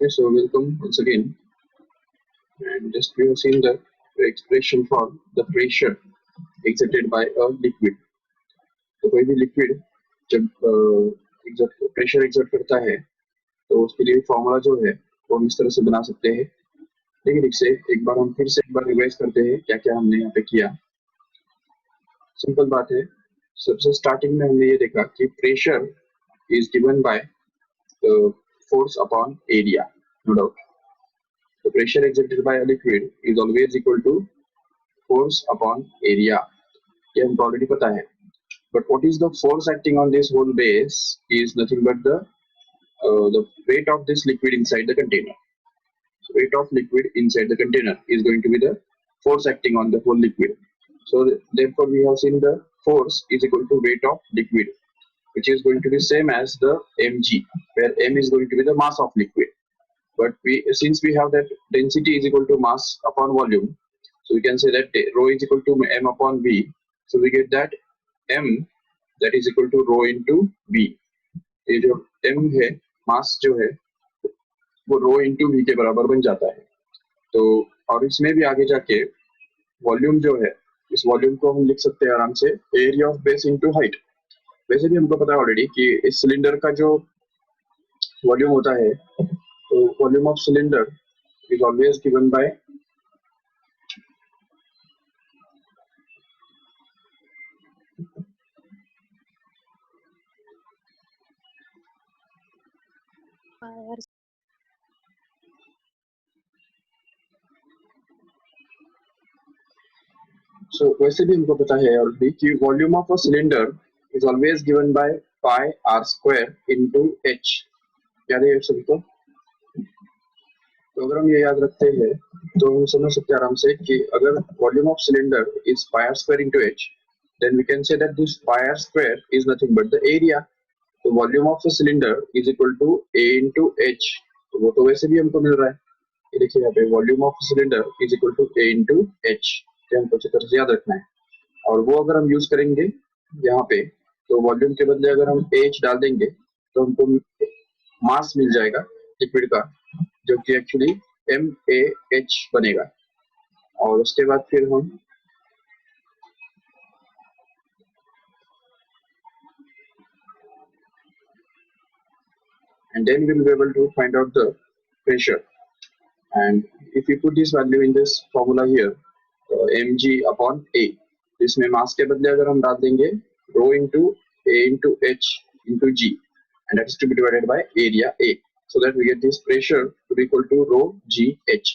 Okay, so welcome once again. And just we have seen the expression for the pressure exerted by a liquid. तो कोई भी liquid जब pressure exert करता है तो उसके लिए फॉर्मूला जो है वो हम इस तरह से बना सकते हैं। लेकिन इससे एक बार हम फिर से एक बार रिवाइज करते हैं क्या क्या हमने यहाँ पे किया। सिंपल बात है, सबसे स्टार्टिंग में हमने ये देखा कि pressure is given by force upon area, no doubt. The pressure exerted by a liquid is always equal to force upon area. ये हमको already पता है. But what is the force acting on this whole base is nothing but the weight of this liquid inside the container. So weight of liquid inside the container is going to be the force acting on the whole liquid. So therefore we have seen the force is equal to weight of liquid, which is going to be same as the mg, where m is going to be the mass of liquid. But since we have that density is equal to mass upon volume, so we can say that rho is equal to m upon v. So we get that m that is equal to rho into v. ये जो m है, mass जो है वो rho into v के बराबर बन जाता है। तो और इसमें भी आगे जाके वॉल्यूम जो है, इस वॉल्यूम को हम लिख सकते हैं आराम से area of base into height. वैसे भी हमको पता है ऑलरेडी कि इस सिलेंडर का जो वॉल्यूम होता है, तो volume of cylinder is always given by so वैसे भी हमको पता है ऑलरेडी कि volume of a cylinder is always given by pi r square into h। याद है सभी को? तो अगर हम ये याद रखते हैं तो हम समझ सकते हैं आराम से कि अगर volume of cylinder is pi r square into h, then we can say that this pi r square is nothing but the area. तो volume of a cylinder is equal to a into h। तो वो तो वैसे भी हमको मिल रहा है। ये देखिए यहाँ पे volume of cylinder is equal to a into h, ये हमको अच्छी तरह से याद रखना है। और वो अगर हम यूज करेंगे यहाँ पे, तो वॉल्यूम के बदले अगर हम h डाल देंगे तो हमको मास मिल जाएगा लिक्विड का, जो कि एक्चुअली MAH बनेगा। और उसके बाद फिर हम and then we'll be able to find out the pressure. And if we put this value in this formula here, mg upon a, इसमें मास के बदले अगर हम डाल देंगे rho into a into h into g, and that is to be divided by area a, so that we get this pressure to be equal to rho g h.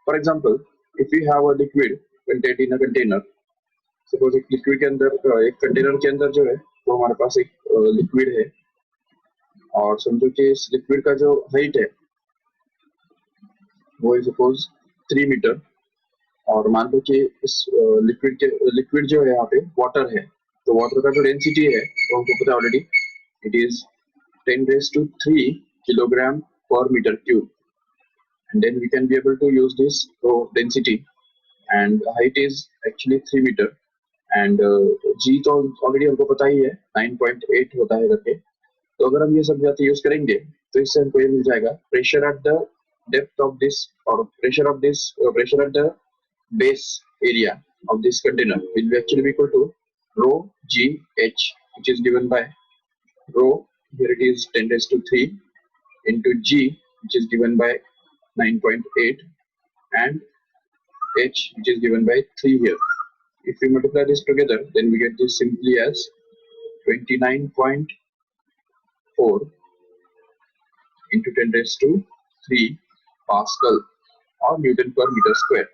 For example, if we have a liquid contained in a container, suppose एक liquid के अंदर एक container के अंदर जो है वो हमारे पास एक लिक्विड है, और समझो कि इस लिक्विड का जो हाइट है वो है सपोज 3 मीटर, और मान लो कि इस लिक्विड जो है यहाँ पे वाटर है, तो वाटर का जो डेंसिटी है वो हमको पता है already, it is 10⁻³ kilogram per metre cube. And then we can be able to use this density, and height is actually 3 metre, and g तो ऑलरेडी हमको पता ही है 9.8 होता है करके। तो अगर हम ये सब जाते यूज करेंगे तो इससे हमको ये मिल जाएगा pressure at the depth of this, और pressure at the base area of this container will be actually equal to rho g h, which is given by rho, here it is 10⁻³ into g, which is given by 9.8, and h, which is given by 3 here. If we multiply this together, then we get this simply as 29.4 into 10⁻³ Pascal or Newton per meter square,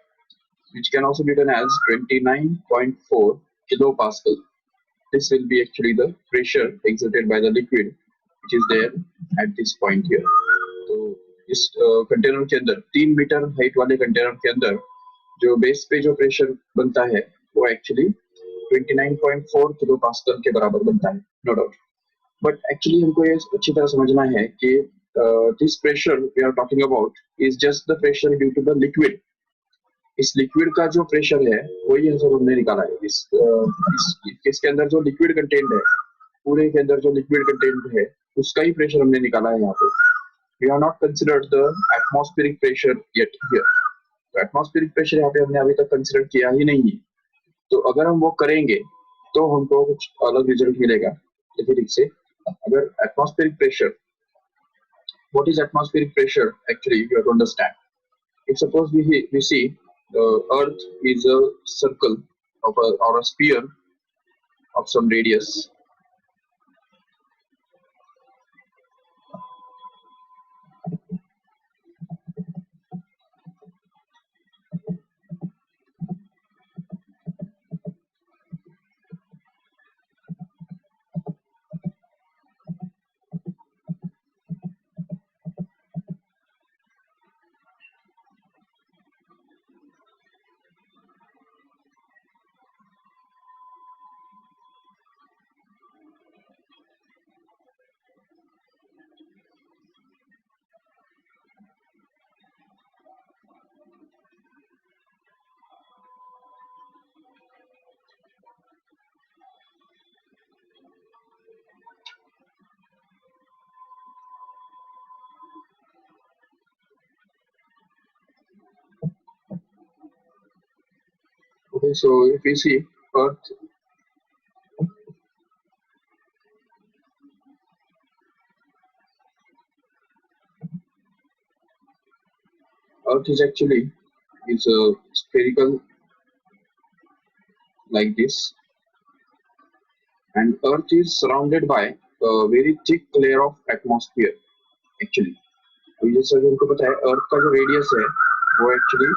which can also be written as 29.4 kilopascal. This will be actually the pressure exerted by the liquid which is there at this point here. तो इस container के अंदर 3 metre height वाले container के अंदर जो base पे जो प्रेशर बनता है वो एक्चुअली 29.4 किलोपास्कल के बराबर बनता है, नो डाउट। बट एक्चुअली हमको ये अच्छी तरह समझना है कि this pressure we are talking about is just the pressure due to the liquid. इस लिक्विड का जो प्रेशर है वही आंसर हमने निकाला है। इसके अंदर जो लिक्विड कंटेंट है, पूरे के अंदर जो लिक्विड कंटेंट है उसका ही प्रेशर हमने निकाला है यहाँ पे। we have not considered the atmospheric pressure yet here. तो atmospheric pressure यहाँ पे हमने अभी तक consider किया ही नहीं है. तो अगर हम वो करेंगे तो हमको कुछ अलग रिजल्ट मिलेगा. देखिए ठीक से, अगर atmospheric pressure, what is atmospheric pressure actually? You have to understand. If suppose we see the Earth is a circle of or a sphere of some radius. Okay, so if we see Earth, Earth is actually is a spherical like this, and Earth is surrounded by a very thick layer of atmosphere. Actually, अभी जैसा कि हमको पता है अर्थ का जो radius है वो एक्चुअली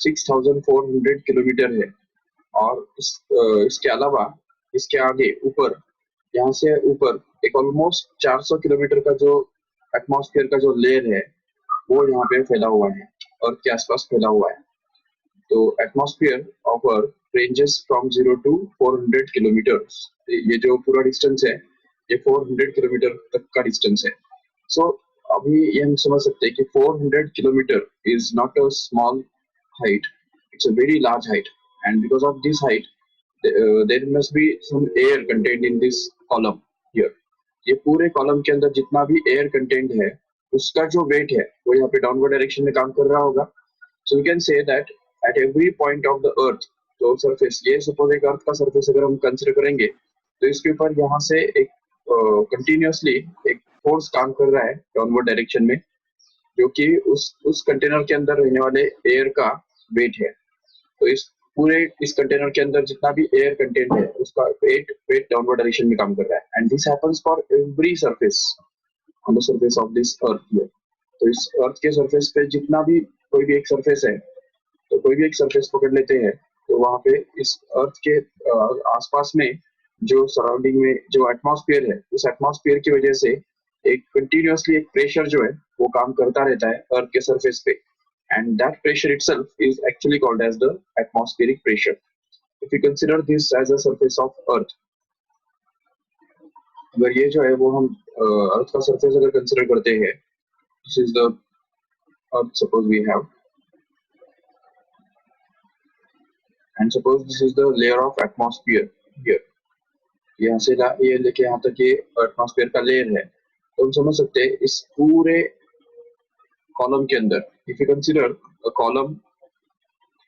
6400 किलोमीटर है. और इसके अलावा इसके आगे ऊपर, यहाँ से ऊपर एक ऑलमोस्ट 400 किलोमीटर का जो एटमॉस्फेयर का जो लेयर है वो यहाँ पे फैला हुआ है, अर्थ के आसपास फैला हुआ है. तो atmosphere of earth ranges from 0 to 400 kilometre. ये जो पूरा डिस्टेंस है ये 400 किलोमीटर तक का डिस्टेंस है. सो अभी ये हम समझ सकते हैं कि 400 kilometre is not a small height, it's a very large height, and because of this height there must be some air contained in this column here. ये पूरे कॉलम के अंदर जितना भी एयर कंटेंट है उसका जो वेट है वो यहाँ पे डाउनवर्ड डायरेक्शन में काम कर रहा होगा. So we can say that at every point of the earth, तो सरफेस, ये सपोज एक अर्थ का सरफेस अगर हम कंसिडर करेंगे तो इसके ऊपर यहाँ से एक कंटिन्यूअसली एक फोर्स काम कर रहा है डाउनवर्ड डायरेक्शन में, जो कि उस कंटेनर के अंदर रहने वाले एयर का वेट है. तो इस कंटेनर के अंदर जितना भी एयर कंटेंट है उसका वेट डाउनवर्ड डायरेक्शन में काम कर रहा है. And this happens for every surface on the surface of this earth here. तो इस अर्थ के सरफेस पे जितना भी कोई भी एक सरफेस है, तो कोई भी एक सरफेस पकड़ लेते हैं तो वहां पे इस अर्थ के आसपास में जो सराउंडिंग में जो एटमॉस्फेयर है उस एटमॉस्फेयर की वजह से एक कंटिन्यूअसली एक प्रेशर जो है वो काम करता रहता है अर्थ के सरफेस पे. And that pressure itself is actually called as the atmospheric pressure. If you consider this as a surface of earth, अगर ये जो है वो हम अर्थ का सरफेस अगर कंसीडर करते हैं, this is the earth suppose we have, and suppose this is the layer of atmosphere here. यहाँ से ये लेके यहाँ तक ये एटमॉस्फेयर का लेयर है. तो हम समझ सकते हैं इस पूरे कॉलम के अंदर, if you consider a column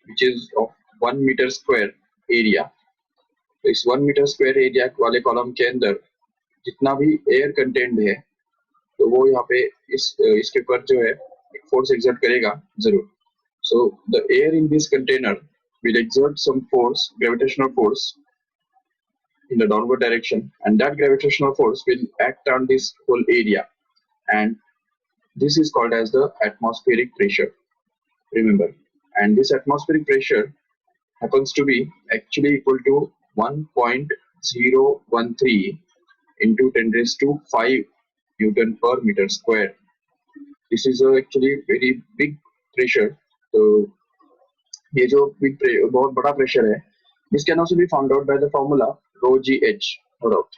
which is of 1 metre square area, तो इस 1 मीटर स्क्वायर एरिया वाले कॉलम के अंदर जितना भी एयर कंटेंट है तो वो यहाँ पे इसके ऊपर जो है एक फोर्स एक्सर्ट करेगा जरूर. So the air in this container will exert some force, gravitational force in the downward direction, and that gravitational force will act on this whole area, and this is called as the atmospheric pressure, remember. And this atmospheric pressure happens to be actually equal to 1.013 into 10 raised to 5 Newton per meter square. This is actually very big pressure. So ये जो बहुत बड़ा pressure है, this can also be found out by the formula rho gh, no doubt.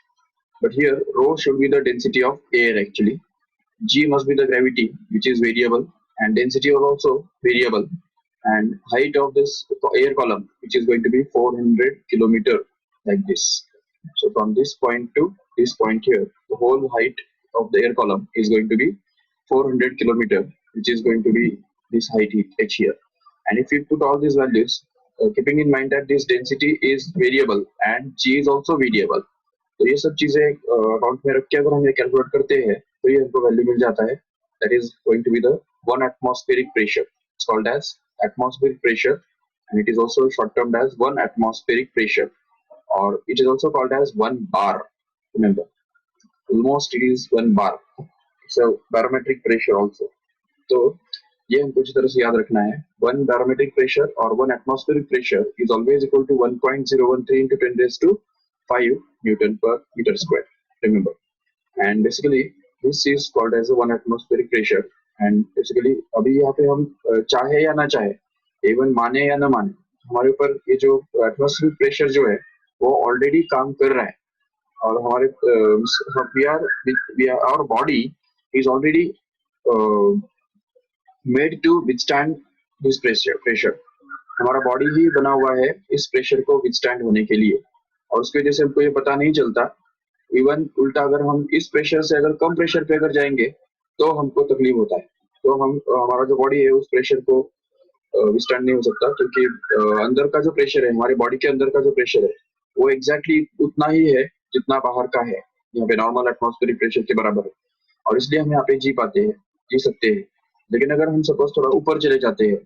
But here rho should be the density of air actually. G must be the gravity, which is variable, and density is also variable, and height of this air column, which is going to be 400 kilometer like this. So from this point to this point here, the whole height of the air column is going to be 400 kilometer, which is going to be this height h here. And if you put all these values, keeping in mind that this density is variable and g is also variable, तो ये सब चीजें account में रख के अगर हम ये कैलकुलेट करते हैं तो ये हमको वैल्यू मिल जाता है. That is going to be the 1 atmospheric pressure. It's called as atmospheric pressure, and it is also short termed as 1 atmospheric pressure, or it is also called as 1 bar. Remember, almost it is 1 bar. It's a barometric pressure also. तो ये हमको अच्छी तरह से याद रखना है. 1 barometric pressure or 1 atmospheric pressure is always equal to 1.013 into 10 raised to 5 Newton per meter square. Remember, and basically this is called as a 1 atmospheric pressure. And basically अभी यहाँ पे हम चाहे या ना चाहे, इवन माने या ना माने, हमारे ऊपर ये जो एटमॉस्फेरिक प्रेशर जो है वो ऑलरेडी काम कर रहा है. और हमारे our body is already made to withstand this pressure. हमारा बॉडी ही बना हुआ है इस प्रेशर को विथस्टैंड होने के लिए, और उसकी वजह से हमको ये पता नहीं चलता. इवन उल्टा अगर हम इस प्रेशर से अगर कम प्रेशर पे अगर जाएंगे तो हमको तकलीफ होता है. तो हम हमारा जो बॉडी है उस प्रेशर को विथस्टैंड नहीं हो सकता, क्योंकि अंदर का जो प्रेशर है, हमारी बॉडी के अंदर का जो प्रेशर है वो एग्जैक्टली उतना ही है जितना बाहर का है. यहाँ पे नॉर्मल एटमॉस्फेरिक प्रेशर के बराबर है, और इसलिए हम यहाँ पे जी सकते हैं. लेकिन अगर हम सपोज थोड़ा ऊपर चले जाते हैं,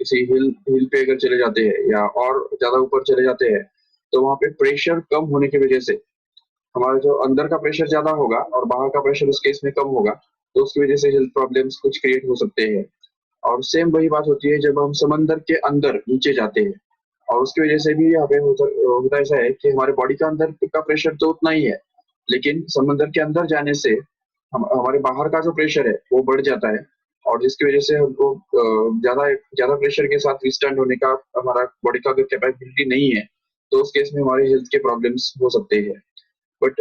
किसी हिल पे अगर चले जाते हैं या और ज्यादा ऊपर चले जाते हैं, तो वहाँ पे प्रेशर कम होने की वजह से हमारा जो अंदर का प्रेशर ज्यादा होगा और बाहर का प्रेशर उस केस में कम होगा, तो उसकी वजह से हेल्थ प्रॉब्लम्स कुछ क्रिएट हो सकते हैं. और सेम वही बात होती है जब हम समंदर के अंदर नीचे जाते हैं, और उसकी वजह से भी यहाँ पे होता ऐसा है कि हमारे बॉडी का अंदर का प्रेशर तो उतना ही है, लेकिन समंदर के अंदर जाने से हमारे बाहर का जो प्रेशर है वो बढ़ जाता है, और जिसकी वजह से हमको ज्यादा प्रेशर के साथ विथस्टैंड होने का हमारा बॉडी का अगर कैपेबिलिटी नहीं है, तो उस केस में हमारे हेल्थ के प्रॉब्लम्स हो सकते हैं. But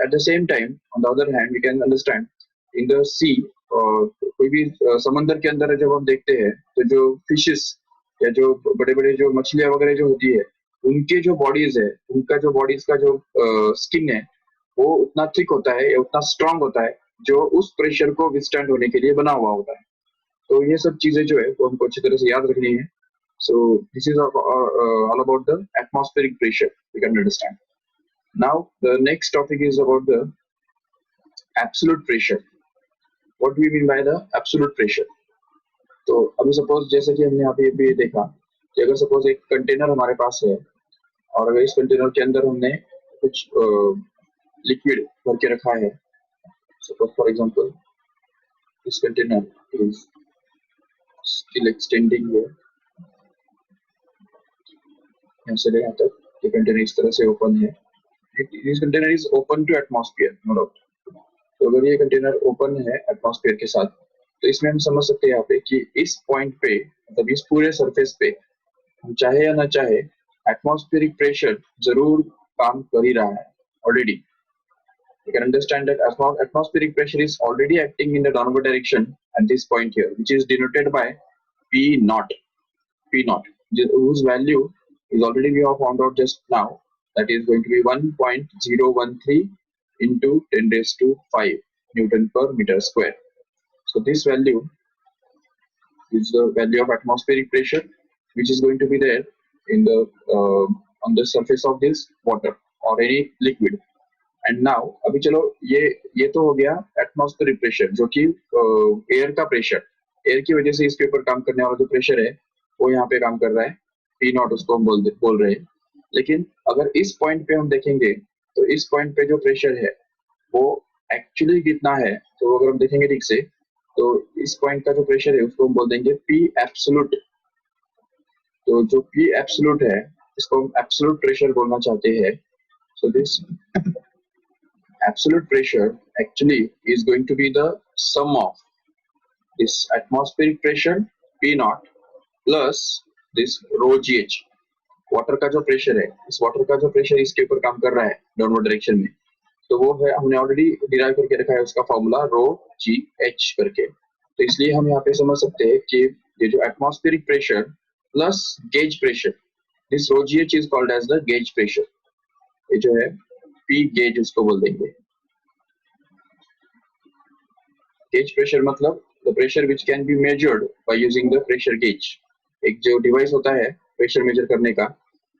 at the same time, on the other hand, we can understand in the sea, कोई भी समंदर के अंदर जब हम देखते हैं तो जो फिशेस या जो बड़े बड़े जो मछलियां वगैरह जो होती है, उनके जो बॉडीज है, उनका जो बॉडीज का जो स्किन है वो उतना थिक होता है या उतना स्ट्रांग होता है जो उस प्रेशर को विथस्टैंड होने के लिए बना हुआ होता है. तो ये सब चीजें जो है वो हमको अच्छी तरह से याद रखनी है. So this is all about the atmospheric pressure, we can understand. Now the next topic is about the absolute pressure. What do we mean by the absolute pressure? तो अभी सपोज जैसे कि हमने यहाँ पे भी देखा कि अगर सपोज एक कंटेनर हमारे पास है, और अगर इस कंटेनर के अंदर हमने कुछ लिक्विड भर के रखा है, suppose for example this container is still extending here, यहाँ से यहाँ तक ये कंटेनर इस तरह से ओपन है. This container is open to atmosphere, no doubt. तो अगर ये कंटेनर ओपन है एटमॉस्फेयर के साथ, तो इसमें हम समझ सकते हैं यहाँ पे कि इस पॉइंट पे, मतलब इस पूरे सरफेस पे, हम चाहे या ना चाहे एटमॉस्फेरिक प्रेशर जरूर काम कर ही रहा है already. You can understand that atmospheric pressure is already acting in the downward direction at this point here, which is denoted by P naught, whose value is already we have found out just now. That is going to be 1.013 into 10 raised to 5 Newton per meter square. So this value is the value of atmospheric pressure, which is going to be there in the on the surface of this water or any liquid. And now अभी चलो ये तो हो गया atmospheric pressure, जो कि air का pressure, air की वजह से इसके ऊपर काम करने वाला जो प्रेशर है वो यहाँ पे काम कर रहा है, पी नॉट उसको हम बोल रहे हैं. लेकिन अगर इस पॉइंट पे हम देखेंगे तो इस पॉइंट पे जो प्रेशर है वो एक्चुअली कितना है, तो अगर हम देखेंगे ठीक से तो इस पॉइंट का जो प्रेशर है उसको हम बोल देंगे पी एब्सोल्यूट. तो जो पी एब्सोल्यूट है इसको हम एब्सोल्यूट प्रेशर बोलना चाहते हैं. So this absolute pressure actually is going to be the sum of this atmospheric pressure P naught plus this rho gh. Water का जो प्रेशर है, इस वाटर का जो प्रेशर इसके ऊपर काम कर रहा है डाउनवर्ड डायरेक्शन में, तो वो है हमने ऑलरेडी डिराइव करके रखा है उसका फॉर्मूला रो जी एच करके. तो इसलिए हम यहाँ पे समझ सकते हैं कि ये जो atmospheric pressure plus gauge pressure, this rho g h is called as the gauge pressure. ये जो है पी गेज उसको बोल देंगे. गेज प्रेशर मतलब the pressure which can be measured by using the pressure gauge. एक जो डिवाइस होता है प्रेशर मेजर करने का,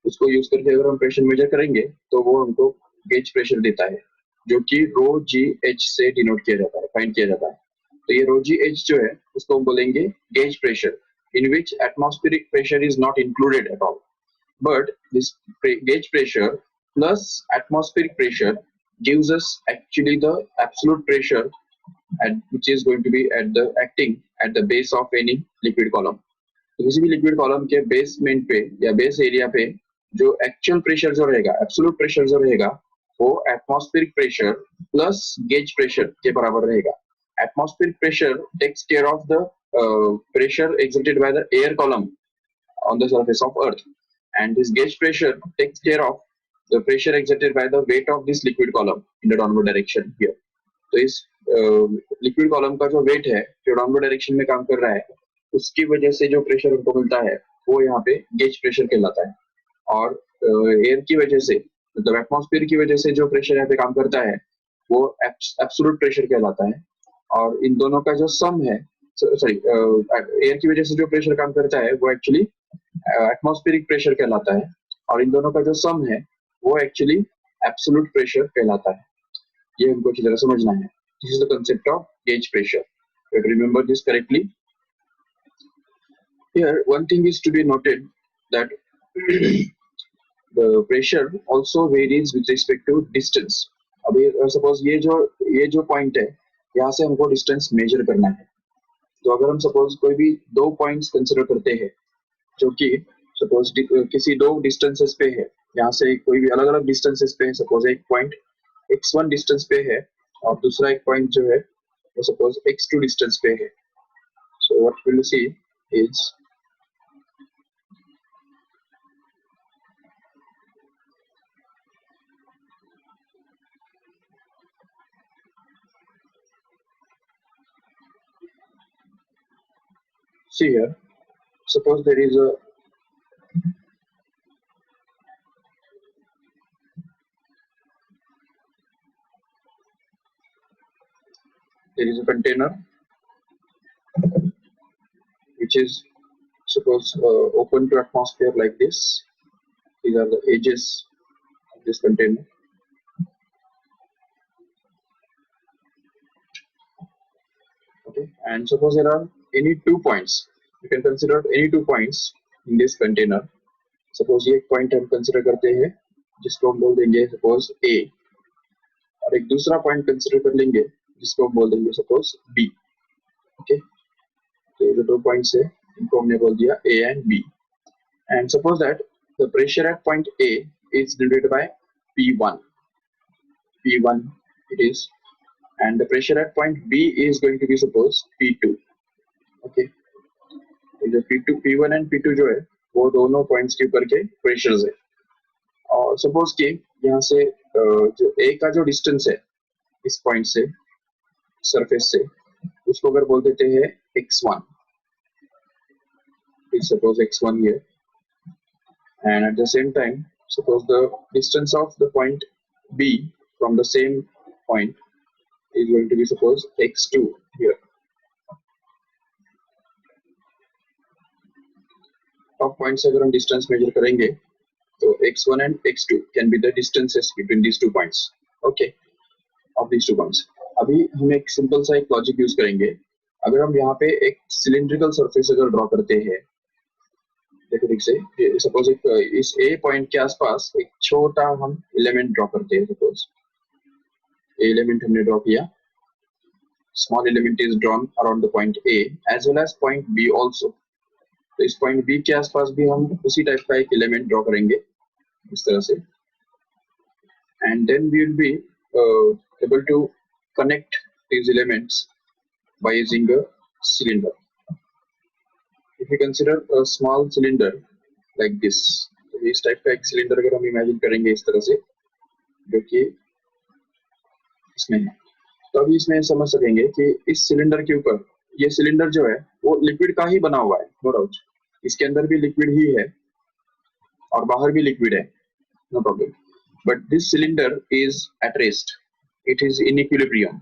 उसको यूज करके अगर हम प्रेशर मेजर करेंगे तो वो हमको गेज प्रेशर देता है, जो कि रो जी एच से डिनोट किया जाता है, फाइंड किया जाता है। तो ये रो जी एच जो है उसको हम बोलेंगे gauge pressure, in which atmospheric pressure is not included at all, but this gauge pressure plus atmospheric pressure gives us actually the absolute pressure at which is going to be at the acting at the base of any liquid column। तो किसी भी liquid column के basement पे या base area पे जो actual pressure जो रहेगा, एब्सोल्यूट प्रेशर जो रहेगा, वो atmospheric pressure plus gauge pressure के बराबर रहेगा। Atmospheric pressure takes care of the pressure exerted by the air column on the surface of earth, and this gauge pressure takes care of the pressure exerted by the weight of this liquid column in the downward direction here। तो इस liquid column का जो wait है जो downward direction में काम कर रहा है, उसकी वजह से जो प्रेशर उनको मिलता है वो यहाँ पे गेज प्रेशर कहलाता है। और एयर की वजह से, मतलब एटमॉस्फेयर की वजह से जो प्रेशर यहाँ पे काम करता है वो एब्सोल्यूट प्रेशर कहलाता है। और इन दोनों का जो सम है, सॉरी, एयर की वजह से जो प्रेशर काम करता है वो एक्चुअली एटमॉस्फेरिक प्रेशर कहलाता है, और इन दोनों का जो सम है वो एक्चुअली एब्सोल्यूट प्रेशर कहलाता है। ये हमको अच्छी तरह समझना है। This is the concept of gauge pressure. You have to remember this correctly. Here, one thing is to be noted that the pressure also varies with respect to distance. अभी suppose ये जो पॉइंट है, यहाँ से हमको distance measure करना है। तो अगर हम सपोज कोई भी दो पॉइंट्स कंसिडर करते हैं जो कि सपोज किसी दो डिस्टेंसेस पे है, यहाँ से कोई भी अलग अलग डिस्टेंसेस पे है, सपोज एक पॉइंट x1 डिस्टेंस पे है और दूसरा एक पॉइंट जो है वो सपोज x2 डिस्टेंस पे है। So what will you see is see here, suppose there is a container which is suppose open to atmosphere like this. These are the edges of this container. Okay, and suppose there are any 2 points. You can consider any 2 points in this container. Suppose ये एक point हम consider करते हैं जिसको हम बोल देंगे suppose A, और एक दूसरा point consider कर लेंगे जिसको हम बोल देंगे suppose B. Okay, तो ये जो 2 points है इनको हमने बोल दिया A and B. And suppose that the pressure at point A is denoted by P1. P1 it is, and the pressure at point B is going to be suppose P2. Okay, जो P2, P1 and P2 जो है वो दोनों points के ऊपर के pressures है। और सपोज कि यहाँ से जो A का जो डिस्टेंस है इस पॉइंट से सरफेस से, उसको अगर बोल देते हैं x1, suppose x1 here, and at the same time suppose the distance of the point B from the same point is going to be suppose x2 here. Top points अगर हम distance measure करेंगे तो x1 and x2 can be the distances between these 2 points. Okay, of these 2 points. अभी हम एक simple सा एक logic use करेंगे। अगर हम यहाँ पे एक सिलिंड्रिकल सरफेस अगर ड्रॉ करते हैं, देखो ठीक से, सपोज एक इस A पॉइंट के आसपास एक छोटा हम एलिमेंट ड्रॉ करते हैं। सपोज A एलिमेंट हमने ड्रॉ किया, small element is drawn around the point A as well as point B also. तो इस पॉइंट B के आसपास भी हम उसी टाइप का एक एलिमेंट ड्रॉ करेंगे इस तरह से, and then we will be able to connect these elements by using a cylinder. If you consider a small cylinder like this, तो इस टाइप का एक सिलेंडर अगर हम इमेजिन करेंगे इस तरह से जो कि इसमें है, तो अभी इसमें समझ सकेंगे कि इस सिलेंडर के ऊपर, ये सिलेंडर जो है वो लिक्विड का ही बना हुआ है, नो डाउट, इसके अंदर भी लिक्विड ही है और बाहर भी लिक्विड है, no problem, but this cylinder is at rest, it is in equilibrium,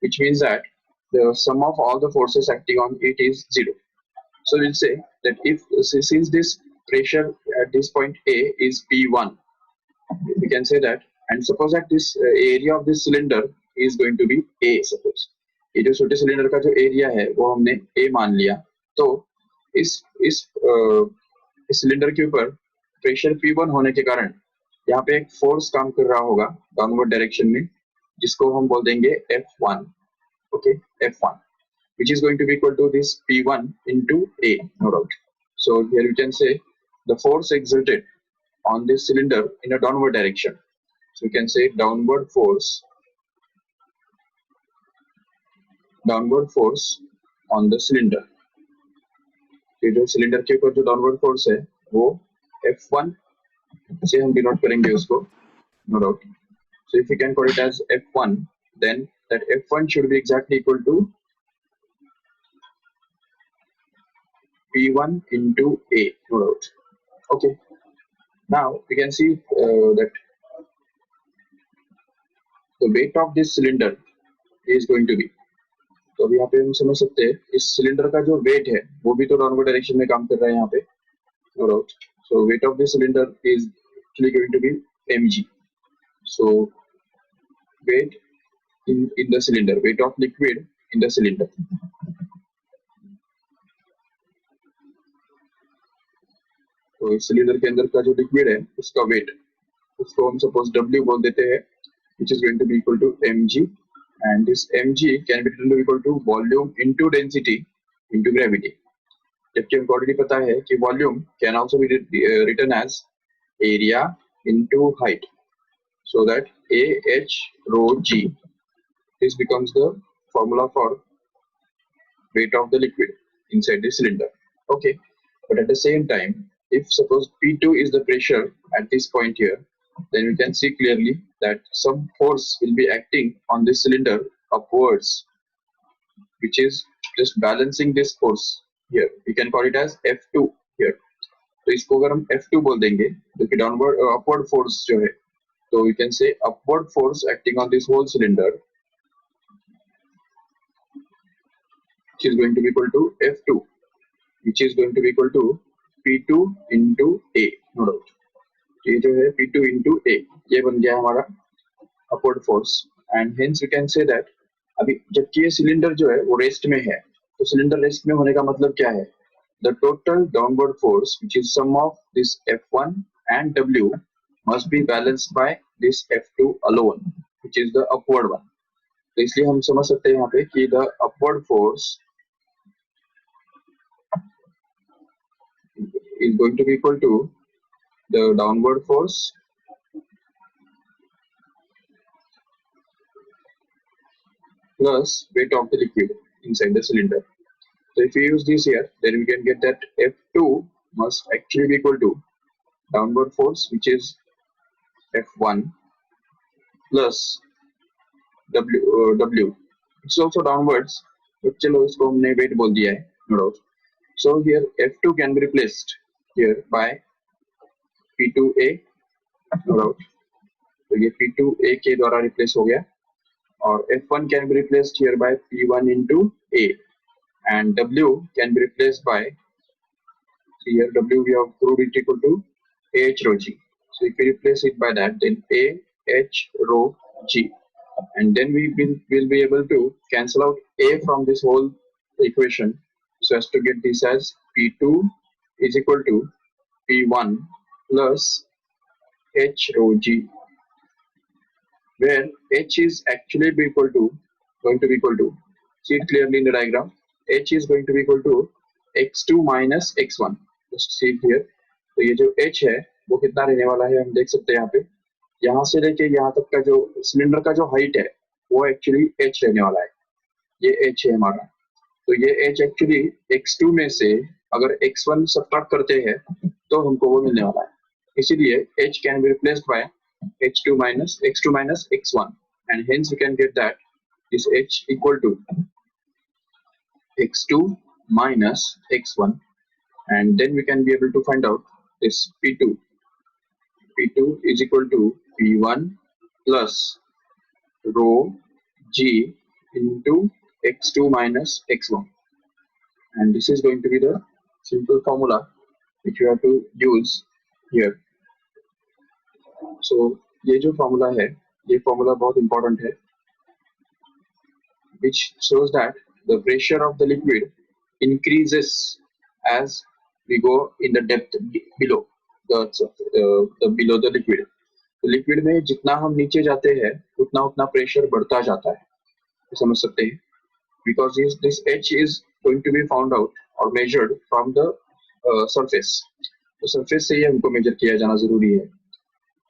which means that the sum of all the forces acting on it is 0. So we'll say that if since this pressure at this point A is P1, we can say that, and suppose that this area of this cylinder is going to be A. suppose ये जो छोटे cylinder का जो area है वो हमने A मान लिया, तो इस सिलेंडर के ऊपर प्रेशर P1 होने के कारण यहाँ पे एक फोर्स काम कर रहा होगा डाउनवर्ड डायरेक्शन में, जिसको हम बोल देंगे F1. okay, F1, which is going to be equal to this P1 into A, no doubt. So here we can say the force exerted on this cylinder in a downward direction. So we can say downward force on the cylinder. ये जो cylinder के ऊपर जो downward force है वो F1 से हम denote करेंगे उसको, no doubt. So if we can call it as F1, then that F1 should be exactly equal to P1 into A, no doubt. Okay. Now we can see that the weight of this cylinder is going to be, तो अभी यहाँ पे हम समझ सकते हैं इस cylinder का जो वेट है वो भी तो डाउनवर्ड डायरेक्शन में काम कर रहा है यहाँ पे, no doubt. So weight of this cylinder is actually going to be mg. So weight in the cylinder, weight of liquid in the cylinder. तो इस सिलेंडर के अंदर का जो लिक्विड है उसका वेट, उसको हम सपोज W बोल देते हैं, which is going to be equal to mg, and this mg can be written to equal to volume into density into gravity. जबकि हमको ऑलरेडी पता है कि volume can also be written as area into height, so that Ah rho g, this becomes the formula for weight of the liquid inside the cylinder. Okay, but at the same time, if suppose P2 is the pressure at this point here, then we can see clearly that some force will be acting on this cylinder upwards, which is just balancing this force here. We can call it as F2 here. तो इसको अगर हम F2 बोल देंगे जो कि downward upward force जो है, तो we can say upward force acting on this whole cylinder, which is going to be equal to F2, which is going to be equal to P2 into A, no doubt. ये जो है P2 into A, ये बन गया हमारा upward force, and hence we can say that अभी जबकि ये सिलेंडर जो है वो रेस्ट में है, तो सिलेंडर रेस्ट में होने का मतलब क्या है, the total downward force which is sum of this F1 and W must be balanced by this F2 alone, which is the upward one. तो इसलिए हम समझ सकते हैं यहाँ पे कि the upward force is going to be equal to the downward force plus weight of the liquid inside the cylinder. So if we use this here, then we can get that F2 must actually be equal to downward force, which is F1 plus W. It's also downwards, but चलो इसको हमने weight बोल दिया है, no doubt. So here F2 can be replaced here by P2A, no doubt. तो ये P2A के द्वारा replace हो गया, और F1 can be replaced here by P1 into A, and W can be replaced by, here W we have proved it equal to AH rho G. So if we replace it by that, then AH rho G, and then we will be able to cancel out A from this whole equation, so as to get this as P2 is equal to P1 plus H rho G, where H is actually going to be equal to, see it clearly in the diagram, H is going to be equal to x2 minus x1. Just see it here. तो ये जो H है वो कितना रहने वाला है, हम देख सकते हैं यहाँ पे, यहाँ से लेके यहाँ तक का जो सिलेंडर का जो हाइट है वो एक्चुअली H रहने वाला है, ये H है हमारा. तो ये H एक्चुअली x2 में से अगर x1 सब्ट्रैक्ट करते हैं तो हमको वो मिलने वाला है, इसीलिए H can be replaced by x2 minus x1, and hence we can get that this H equal to x2 minus x1, and then we can be able to find out this P2 is equal to P1 plus rho G into x2 minus x1, and this is going to be the simple formula which you have to use here. So ये जो formula है, ये formula बहुत important है, which shows that the pressure of the liquid increases as we go in the depth below below the liquid. तो liquid में जितना हम नीचे जाते हैं उतना उतना प्रेशर बढ़ता जाता है, समझ सकते हैं, because this H is going to be found out or measured from the surface. तो सरफेस से ये हमको मेजर किया जाना जरूरी है.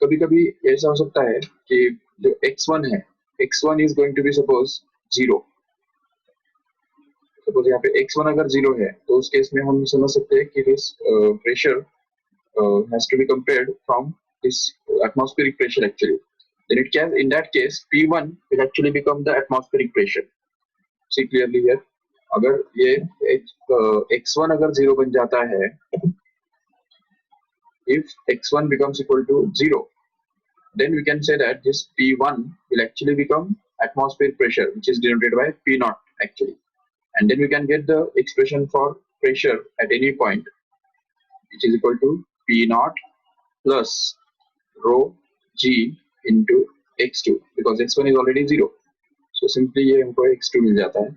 कभी कभी ऐसा हो सकता है कि जो x1 है, x1 is going to be suppose 0. Suppose यहाँ पे x1 अगर 0 है तो उस केस में हम समझ सकते हैं कि this pressure has to be compared from this atmospheric pressure actually. Then it can, in that case, P1 will actually become the atmospheric pressure. See clearly here. अगर ये x1 अगर 0 बन जाता है, if x1 becomes equal to 0, then we can say that this P1 will actually become atmospheric pressure, which is denoted by P0 actually. And then we can get the expression for pressure at any point, which is equal to P0 plus rho g into x2, because x1 is already 0. So simply ये हमको x2 मिल जाता है.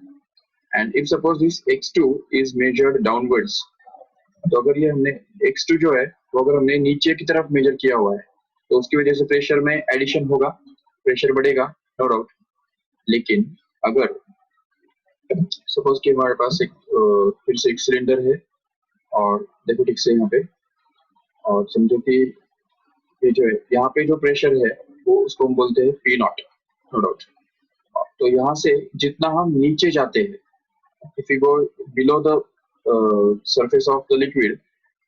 And if suppose this x2 is measured downwards, तो अगर ये हमने x2 जो है वो अगर हमने नीचे की तरफ मेजर किया हुआ है तो उसकी वजह से प्रेशर में एडिशन होगा, प्रेशर बढ़ेगा, नो डाउट. लेकिन अगर सपोज कि हमारे पास एक फिर से एक सिलेंडर है और देखो ठीक से यहाँ पे, और समझो कि ये जो है यहाँ पे जो प्रेशर है वो उसको हम बोलते हैं P0, नो डाउट. तो यहाँ से जितना हम नीचे जाते हैं, if we go below the surface of the liquid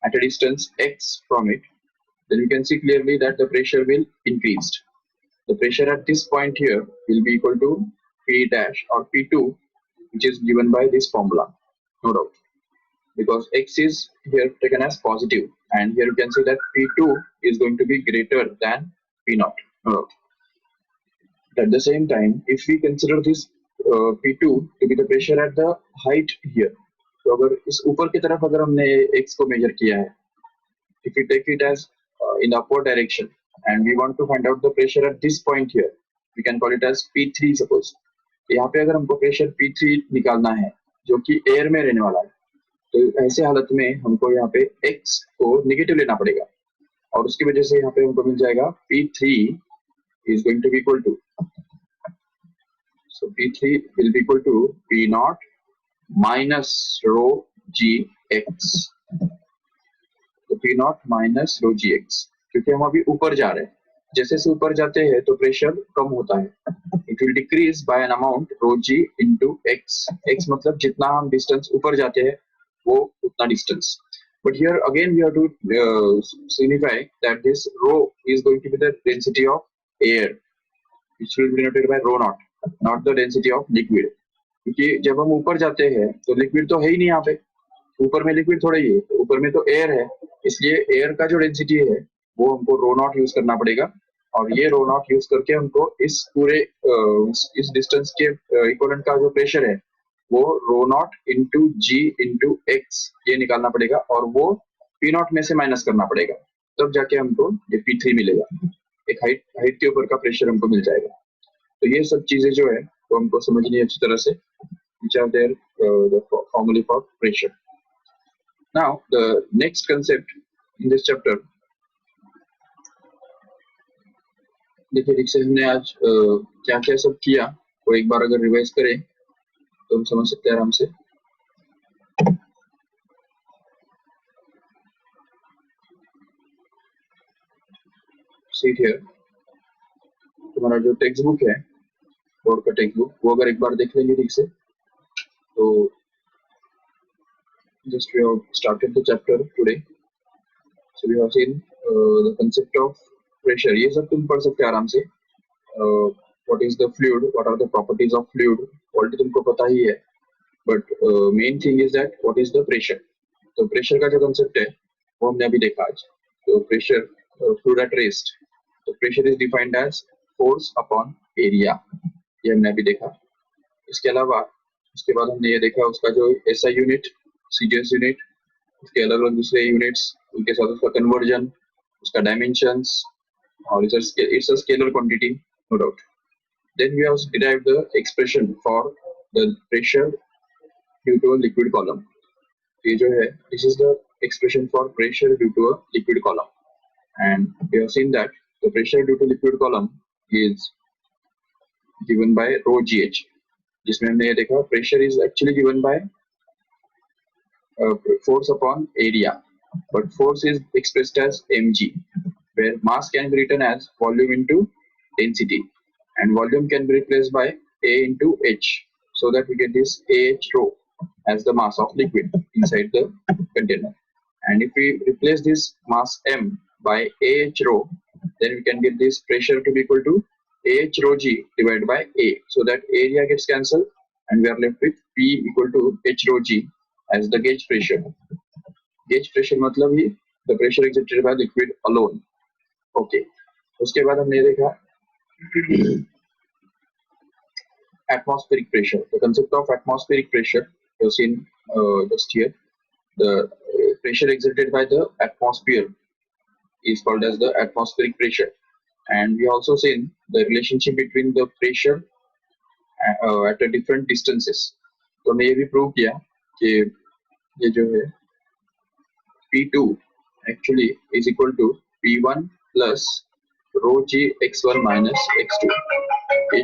at a distance x from it, then we can see clearly that the pressure will increase. The pressure at this point here will be equal to P dash or P2, which is given by this formula, no doubt, because x is here taken as positive, and here you can see that P2 is going to be greater than P0, no doubt. At the same time, if we consider this P2 to be the pressure at the height here, तो अगर इस ऊपर की तरफ अगर हमने x को major किया है, if we take it as in the upward direction and we want to find out the pressure at this point here, we can call it as P3 suppose. यहाँ पे अगर हमको प्रेशर P3 निकालना है जो कि एयर में रहने वाला है, तो ऐसे हालत में हमको यहाँ पे x को नेगेटिव लेना पड़ेगा, और उसकी वजह से यहाँ पे हमको मिल जाएगा P3 is going to be equal to, so P3 will be equal to P0 minus rho gx. तो P0 minus rho gx, क्योंकि हम अभी ऊपर जा रहे हैं, जैसे जैसे ऊपर जाते हैं तो प्रेशर कम होता है. It will decrease by an amount rho g into x. x मतलब जितना हम डिस्टेंस ऊपर जाते हैं वो उतना distance. But here again we have to signify that this rho is going to be the density of air, which will be denoted by rho naught, not the density of liquid. क्योंकि जब हम ऊपर जाते हैं तो liquid तो है ही नहीं यहाँ पे, ऊपर में लिक्विड थोड़ा ही है, ऊपर में तो एयर है, इसलिए एयर का जो डेंसिटी है वो हमको रो नॉट यूज करना पड़ेगा, और ये रो नॉट यूज करके हमको इस पूरे इस डिस्टेंस के इक्विवेलेंट का जो प्रेशर है वो rho nought into g into x ये निकालना पड़ेगा, और वो पी नॉट में से माइनस करना पड़ेगा, तब जाके हमको ये P3 मिलेगा. एक हाइट के ऊपर का प्रेशर हमको मिल जाएगा. तो ये सब चीजें जो है वो हमको समझनी है अच्छी तरह से, which are there the formula for pressure. Now the next concept in this chapter, देखिए ठीक से हमने आज क्या क्या सब किया वो एक बार अगर रिवाइज करें तो हम समझ सकते हैं आराम से. सीट हियर, तुम्हारा जो टेक्स्ट बुक है, बोर्ड का टेक्स्ट बुक, वो अगर एक बार देख लेंगे ठीक से तो just we have started the chapter today. So we have seen the concept of pressure. ये सब तुम पढ़ सकते हैं आराम से. What is the fluid? What are the properties of fluid? Quality तुमको पता ही है. But main thing is that what is the pressure? तो pressure का जो concept है वो हमने अभी देखा आज. तो pressure, fluid at rest. तो pressure is defined as force upon area. ये हमने अभी देखा. इसके अलावा उसके बाद हमने ये देखा उसका जो SI यूनिट, CGS यूनिट, उसके अलग अलग दूसरे यूनिट्स, उनके साथ उसका कन्वर्जन, उसका डायमेंशंस, और it's a scalar quantity, no doubt. Then we have derived the expression for the pressure due to a liquid column. ये जो है, this is the expression for pressure due to a liquid column, and we have seen that the pressure due to liquid column is given by rho gh, जिसमें हमने ये देखा pressure is actually given by force upon area, but force is expressed as mg, where mass can be written as volume into density, and volume can be replaced by A into h, so that we get this AH rho as the mass of liquid inside the container. And if we replace this mass m by AH rho, then we can get this pressure to be equal to AH rho g divided by A, so that area gets cancelled and we are left with P equal to H rho g as the gauge pressure. Gauge pressure मतलब ही the pressure exerted by liquid alone. Okay. उसके बाद हमने देखा atmospheric pressure. The concept of atmospheric pressure was seen just here. The pressure exerted by the atmosphere is called as the atmospheric pressure, and we also seen the relationship between the pressure at a different distances. तो हमने ये भी prove किया कि ये जो है P2 actually is equal to P1 plus rho g x1 minus x2. ये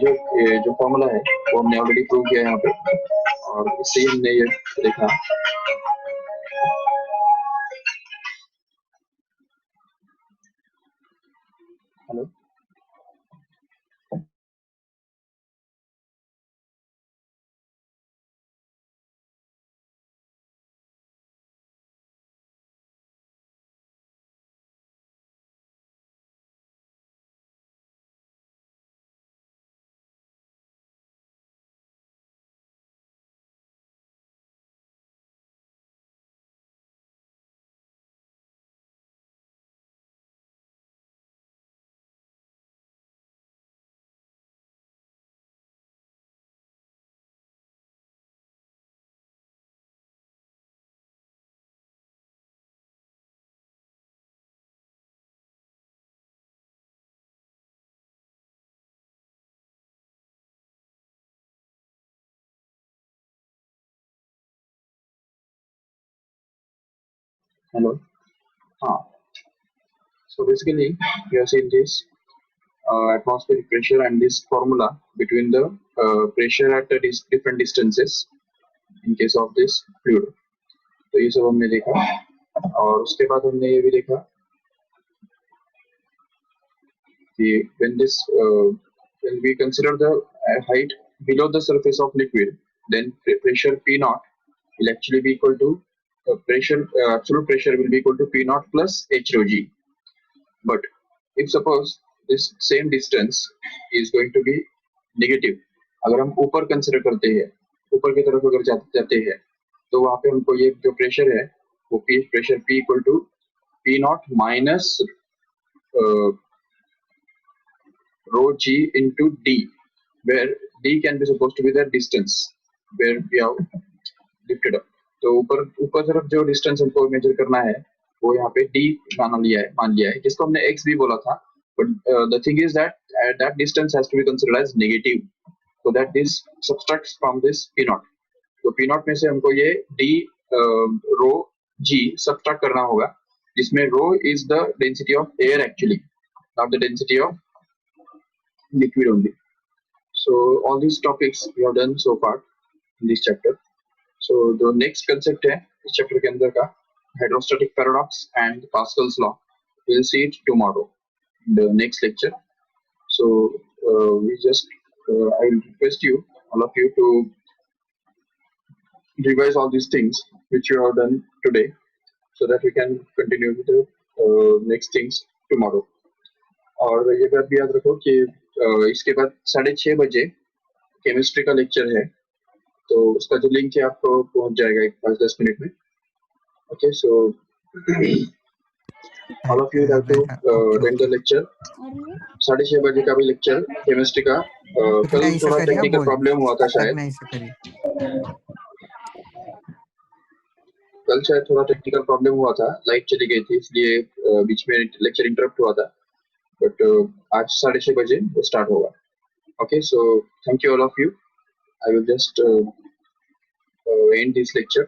जो फॉर्मूला है वो हमने ऑलरेडी प्रूव किया है यहाँ पे, और इससे हमने ये देखा हेलो हेलो हाँ, so basically we have seen this atmospheric pressure and this formula between the pressure at different distances in case of this fluid. तो ये सब हमने देखा, और उसके बाद हमने ये भी देखा कि when we consider the height below the surface of liquid, then pressure P naught will actually be equal to absolute pressure will be equal to P naught plus H rho g. But if suppose this same distance is going to be negative, अगर हम ऊपर consider करते हैं, ऊपर की तरफ अगर जाते हैं, तो वहाँ पे हमको ये जो प्रेशर है वो pressure P equal to P naught minus rho g into d, where d can be supposed to be the distance where we have lifted up. तो ऊपर तरफ जो डिस्टेंस हमको मेजर करना है वो यहाँ पे d मान लिया है जिसको हमने x भी बोला था, but the thing is that that distance has to be considered as negative, so that this subtracts from this p naught. तो p naught में से हमको ये d rho g subtract करना होगा, जिसमें rho is the density of air actually, not the density of liquid only. So all these topics we have done so far in this chapter. So the next concept है इस chapter के अंदर का hydrostatic paradox and Pascal's law. We'll see it tomorrow in the next lecture. So I will request you, all of you, to revise all these things which you have done today, so that we can continue with the next things tomorrow. और ये बात भी याद रखो कि इसके बाद 6:30 बजे केमिस्ट्री का लेक्चर है, तो उसका जो लिंक है आपको पहुंच जाएगा 5-10 मिनट में. Okay, so all of you have to attend the lecture. 6:30 बजे का भी लेक्चर केमिस्ट्री का. कल थोड़ा टेक्निकल प्रॉब्लम हुआ था शायद, कल शायद थोड़ा टेक्निकल प्रॉब्लम हुआ था, लाइट चली गई थी, इसलिए बीच में लेक्चर इंटरप्ट हुआ था, बट आज 6:30 बजे वो स्टार्ट होगा. Okay, so thank you all of you. I will just end this lecture.